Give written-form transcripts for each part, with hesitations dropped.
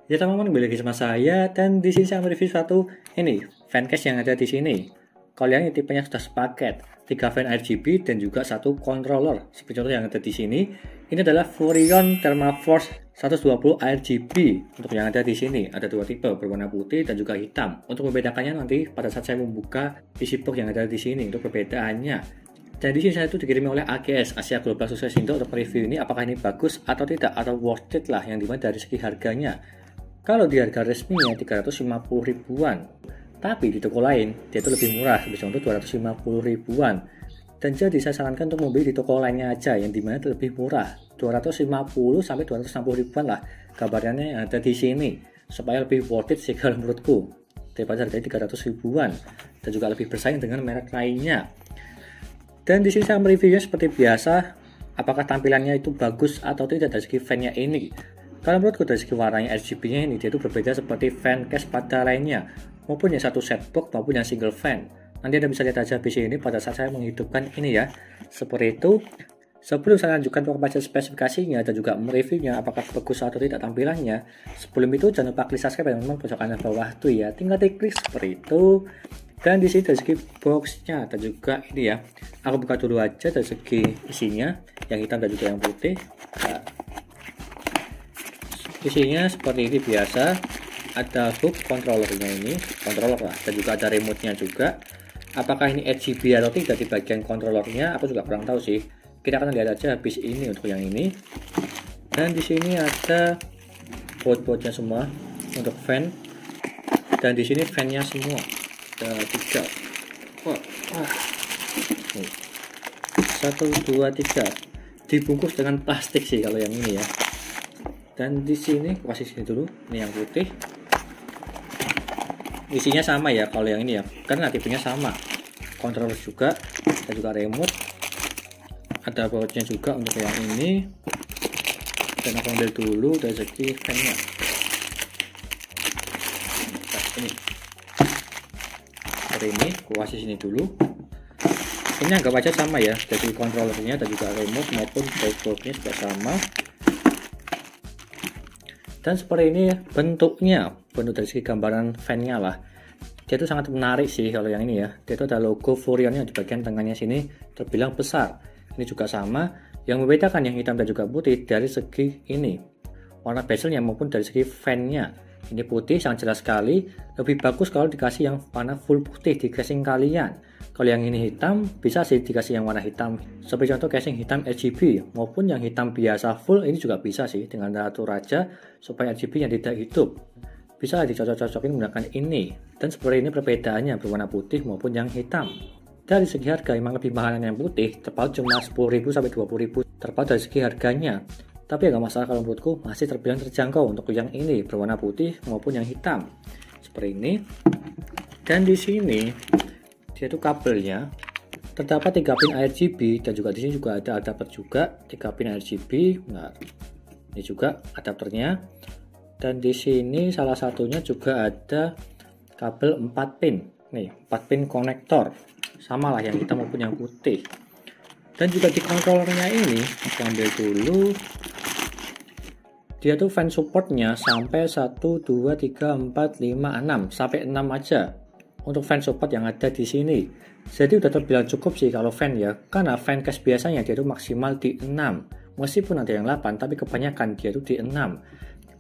Ya teman-teman, kembali lagi sama saya dan di sini saya mereview satu fan case yang ada di sini. Kalau yang ini tipenya sudah sepaket, 3 fan RGB dan juga satu controller. Seperti contoh yang ada di sini, ini adalah Furrion Thermaforce 120 RGB. Untuk yang ada di sini ada dua tipe, berwarna putih dan juga hitam. Untuk membedakannya nanti pada saat saya membuka PC box yang ada di sini untuk perbedaannya. Dan di sini saya itu dikirim oleh AGS Asia Global Sukses Indo untuk review ini apakah ini bagus atau tidak atau worth it lah, yang dimana dari segi harganya. Kalau di harga resminya 350 ribuan, tapi di toko lain dia itu lebih murah, seperti contoh 250 ribuan. Dan jadi saya sarankan untuk membeli di toko lainnya aja yang dimana lebih murah, 250 sampai 260 ribuan lah kabarnya yang ada di sini, supaya lebih worth it sih kalau menurutku daripada harganya 300 ribuan dan juga lebih bersaing dengan merek lainnya. Dan di sini saya mereviewnya seperti biasa, apakah tampilannya itu bagus atau tidak dari segi fan-nya ini. Kalau menurutku dari segi warnanya RGB-nya ini dia itu berbeda seperti fan case pada lainnya, maupun yang satu set box maupun yang single fan. Nanti Anda bisa lihat aja di sini pada saat saya menghidupkan ini ya. Seperti itu. Sebelum saya lanjutkan untuk membaca spesifikasinya dan juga mereviewnya apakah bagus atau tidak tampilannya, sebelum itu jangan lupa klik subscribe teman-teman pojok kanan bawah tuh ya. Tinggal diklik seperti itu. Dan di sini dari segi boxnya dan juga ini ya, aku buka dulu aja dari segi isinya, yang hitam dan juga yang putih. Nah, isinya seperti ini biasa, ada hub controllernya ini, controller lah, dan juga ada remote-nya juga. Apakah ini RGB atau tidak di bagian controllernya, aku juga kurang tahu sih. Kita akan lihat aja habis ini untuk yang ini. Dan di sini ada baut-bautnya semua untuk fan, dan di sini fan-nya semua. Ada 3. Wah. 1, 2, 3. Dibungkus dengan plastik sih kalau yang ini ya. Dan di sini aku kasih sini dulu, ini yang putih. Isinya sama ya kalau yang ini ya, karena tipenya sama. Controller juga, dan juga remote. Ada bautnya juga untuk yang ini. Dan aku ambil dulu dari segi fan-nya. Ini. Seperti ini, aku kasih sini dulu. Ini anggap aja sama ya, jadi controllernya dan juga remote maupun baut-bautnya juga sama. Dan seperti ini bentuknya, bentuk dari segi gambaran fan-nya lah. Dia itu sangat menarik sih kalau yang ini ya. Dia itu ada logo Furrion yang di bagian tengahnya sini terbilang besar. Ini juga sama. Yang membedakan yang hitam dan juga putih dari segi ini, warna bezelnya maupun dari segi fan-nya. Ini putih sangat jelas sekali. Lebih bagus kalau dikasih yang warna full putih di casing kalian. Kalau yang ini hitam, bisa sih dikasih yang warna hitam. Seperti contoh casing hitam RGB, maupun yang hitam biasa full, ini juga bisa sih dengan atur aja supaya RGB yang tidak hidup. Bisa dicocok-cocokin menggunakan ini. Dan seperti ini perbedaannya berwarna putih maupun yang hitam. Dari segi harga memang lebih mahal yang putih, terpaut cuma 10.000 sampai 20.000 terpaut dari segi harganya. Tapi agak masalah kalau menurutku masih terbilang terjangkau untuk yang ini berwarna putih maupun yang hitam. Seperti ini. Dan di sini dia itu kabelnya terdapat 3 pin RGB dan juga di sini juga ada adapter juga 3 pin RGB. Nah, ini juga adapternya. Dan di sini salah satunya juga ada kabel 4 pin. Nih, 4 pin konektor. Sama lah yang hitam maupun yang putih. Dan juga di controllernya ini, aku ambil dulu. Dia tuh fan supportnya sampai 1, 2, 3, 4, 5, 6 sampai 6 aja untuk fan support yang ada di sini. Jadi udah terbilang cukup sih kalau fan ya, karena fan case biasanya dia tuh maksimal di 6. Meskipun ada yang 8, tapi kebanyakan dia tuh di 6.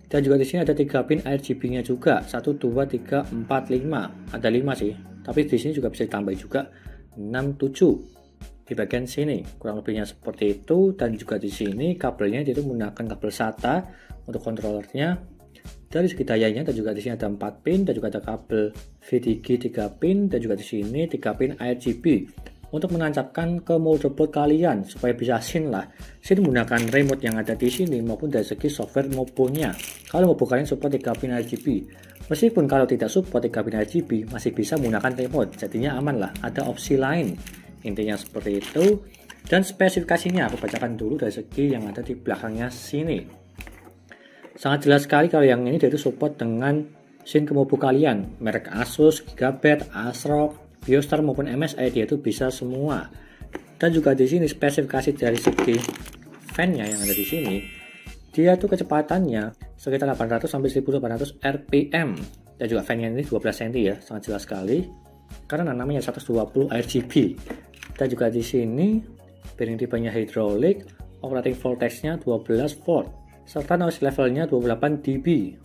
Dan juga di sini ada 3 pin RGB-nya juga, 1, 2, 3, 4, 5. Ada 5 sih, tapi di sini juga bisa ditambah juga 6, 7 di bagian sini, kurang lebihnya seperti itu. Dan juga di sini kabelnya itu menggunakan kabel SATA untuk controllernya. Dari segi dayanya dan juga di sini ada 4 pin dan juga ada kabel VDG 3 pin dan juga di sini 3 pin RGB untuk menancapkan ke motherboard kalian supaya bisa sync lah. Sini menggunakan remote yang ada di sini maupun dari segi software mobonya. Kalau mobo kalian support 3 pin RGB, meskipun kalau tidak support 3 pin RGB masih bisa menggunakan remote, jadinya aman lah, ada opsi lain. Intinya seperti itu. Dan spesifikasinya aku bacakan dulu dari segi yang ada di belakangnya sini. Sangat jelas sekali kalau yang ini dia itu support dengan SYNC ke mobo kalian, merek Asus, Gigabyte, ASRock, Biostar maupun MSI dia itu bisa semua. Dan juga di sini spesifikasi dari segi fan-nya yang ada di sini, Dia tuh kecepatannya sekitar 800 sampai 1800 rpm. Dan juga fan-nya ini 12 cm ya, sangat jelas sekali. Karena namanya 120 RGB. Dan juga di sini bearing tipenya hidrolik, operating voltage-nya 12 volt, serta noise levelnya 28 dB.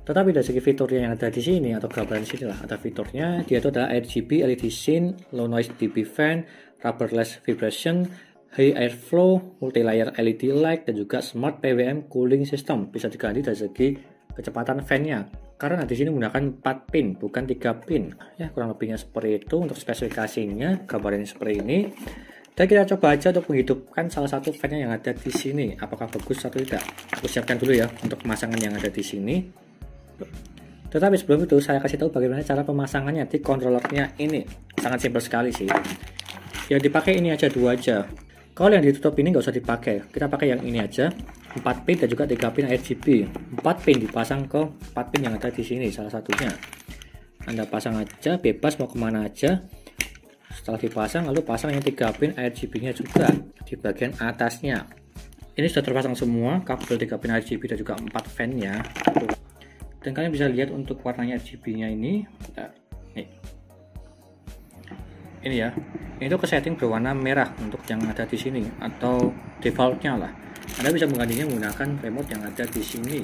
Tetapi dari segi fiturnya yang ada di sini atau gambaran di sini lah, ada fiturnya. Dia itu adalah RGB LED scene, low noise dB fan, rubberless vibration, high airflow, multi-layer LED light, dan juga smart PWM cooling system. Bisa diganti dari segi kecepatan fan-nya. Karena di sini menggunakan 4 pin, bukan 3 pin. Ya, kurang lebihnya seperti itu untuk spesifikasinya, gambarannya seperti ini. Dan kita coba aja untuk menghidupkan salah satu fan-nya yang ada di sini. Apakah bagus atau tidak? Aku siapkan dulu ya untuk pemasangan yang ada di sini. Tetapi sebelum itu saya kasih tahu bagaimana cara pemasangannya di controllernya ini. Sangat simpel sekali sih. Yang dipakai ini aja, 2 aja. Kalau yang ditutup ini nggak usah dipakai. Kita pakai yang ini aja. 4 pin dan juga 3 pin RGB. 4 pin dipasang ke 4 pin yang ada di sini salah satunya. Anda pasang aja, bebas mau kemana aja. Setelah dipasang, lalu pasang yang 3 pin RGB-nya juga di bagian atasnya. Ini sudah terpasang semua, kabel 3 pin RGB dan juga 4 fan-nya. Dan kalian bisa lihat untuk warnanya RGB-nya ini. Ini ya. Ini tuh ke setting berwarna merah untuk yang ada di sini atau default-nya lah. Anda bisa menggantinya menggunakan remote yang ada di sini.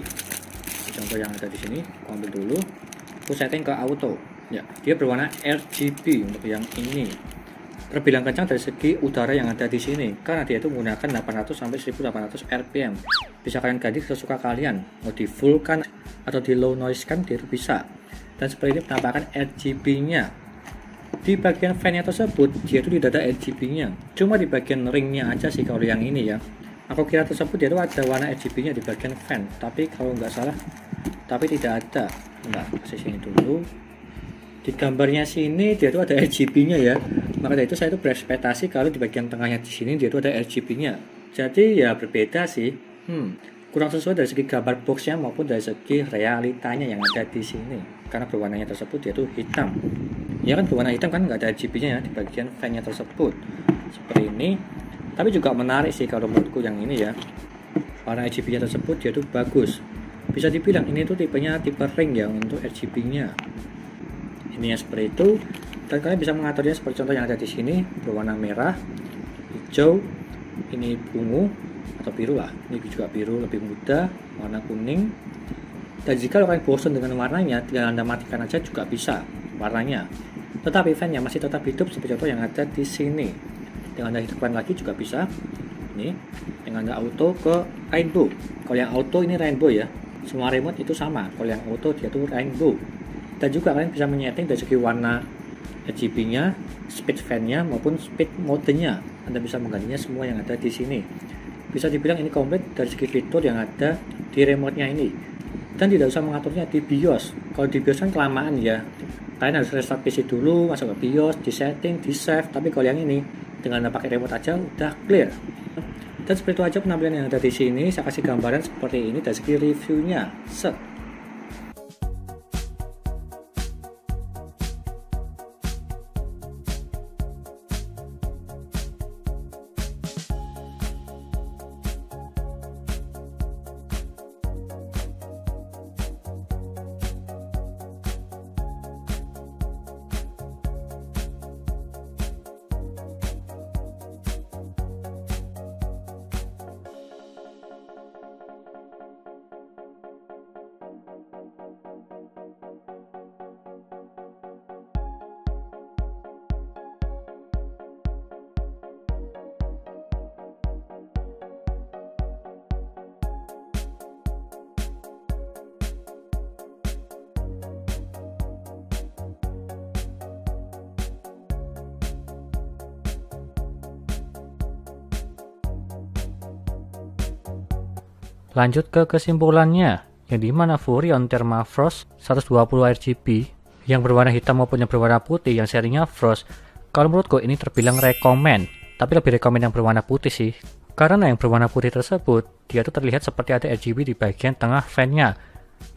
Contoh yang ada di sini, ambil dulu. Aku setting ke auto. Ya, dia berwarna RGB untuk yang ini. Terbilang kencang dari segi udara yang ada di sini karena dia itu menggunakan 800 sampai 1800 rpm. Bisa kalian ganti sesuka kalian, mau di full kan atau di low noise kan dia itu bisa. Dan seperti ini penampakan RGB-nya. Di bagian fan-nya tersebut dia itu tidak ada RGB-nya, cuma di bagian ring-nya aja sih kalau yang ini ya. Aku kira tersebut dia itu ada warna RGB-nya di bagian fan, tapi kalau nggak salah, tapi tidak ada. Nah, kasih sini dulu. Di gambarnya sini dia itu ada RGB-nya ya. Maka dari itu saya itu berekspektasi kalau di bagian tengahnya di sini dia itu ada RGB-nya. Jadi ya berbeda sih. Kurang sesuai dari segi gambar box-nya maupun dari segi realitanya yang ada di sini. Karena berwarnanya tersebut dia itu hitam. Ya kan berwarna hitam kan nggak ada RGB-nya ya di bagian fan-nya tersebut. Seperti ini. Tapi juga menarik sih kalau menurutku yang ini ya. Warna RGB-nya tersebut dia itu bagus. Bisa dibilang ini tuh tipenya tipe ring ya untuk RGB-nya. Ini seperti itu. Dan kalian bisa mengaturnya seperti contoh yang ada di sini, berwarna merah, hijau, ini ungu atau biru lah. Ini juga biru lebih muda, warna kuning. Dan jika kalian bosan dengan warnanya, tinggal Anda matikan aja juga bisa warnanya. Tetapi fan-nya masih tetap hidup seperti contoh yang ada di sini. Dengan Anda hidupkan lagi juga bisa. Ini dengan Anda auto ke rainbow. Kalau yang auto ini rainbow ya. Semua remote itu sama. Kalau yang auto dia tuh rainbow. Dan juga kalian bisa menyeting dari segi warna RGB-nya, speed fan-nya maupun speed mode-nya. Anda bisa menggantinya semua yang ada di sini. Bisa dibilang ini komplit dari segi fitur yang ada di remote-nya ini. Dan tidak usah mengaturnya di BIOS. Kalau di BIOS kan kelamaan ya. Kalian harus restart PC dulu, masuk ke BIOS, di setting, di save. Tapi kalau yang ini dengan Anda pakai remote aja udah clear. Dan seperti itu aja penampilan yang ada di sini. Saya kasih gambaran seperti ini dari segi review-nya. Set. Lanjut ke kesimpulannya, yang dimana Furrion Thermafrost 120 RGB yang berwarna hitam maupun yang berwarna putih yang serinya Frost, kalau menurutku ini terbilang rekomen, tapi lebih rekomen yang berwarna putih sih. Karena yang berwarna putih tersebut, dia tuh terlihat seperti ada RGB di bagian tengah fan-nya,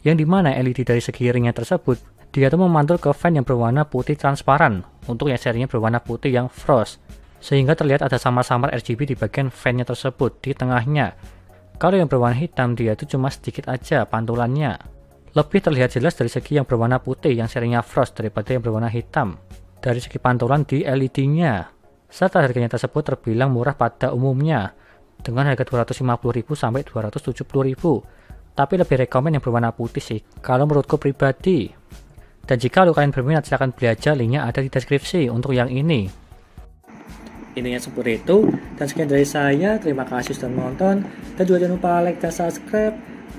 yang dimana LED dari segi ringnya tersebut, dia tuh memantul ke fan yang berwarna putih transparan, untuk yang serinya berwarna putih yang Frost, sehingga terlihat ada samar-samar RGB di bagian fan-nya tersebut, di tengahnya. Kalau yang berwarna hitam dia itu cuma sedikit aja pantulannya. Lebih terlihat jelas dari segi yang berwarna putih yang serinya frost daripada yang berwarna hitam. Dari segi pantulan di LED-nya. Serta harganya tersebut terbilang murah pada umumnya dengan harga 250.000 sampai 270.000. Tapi lebih rekomen yang berwarna putih sih kalau menurutku pribadi. Dan jika kalian berminat silahkan beli aja, linknya ada di deskripsi untuk yang ini. Intinya seperti itu, dan sekian dari saya, terima kasih sudah menonton, dan juga jangan lupa like dan subscribe,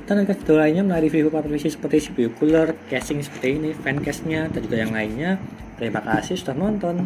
dan nanti video lainnya melalui review publishing seperti CPU cooler, casing seperti ini, fan case-nya, dan juga yang lainnya. Terima kasih sudah menonton.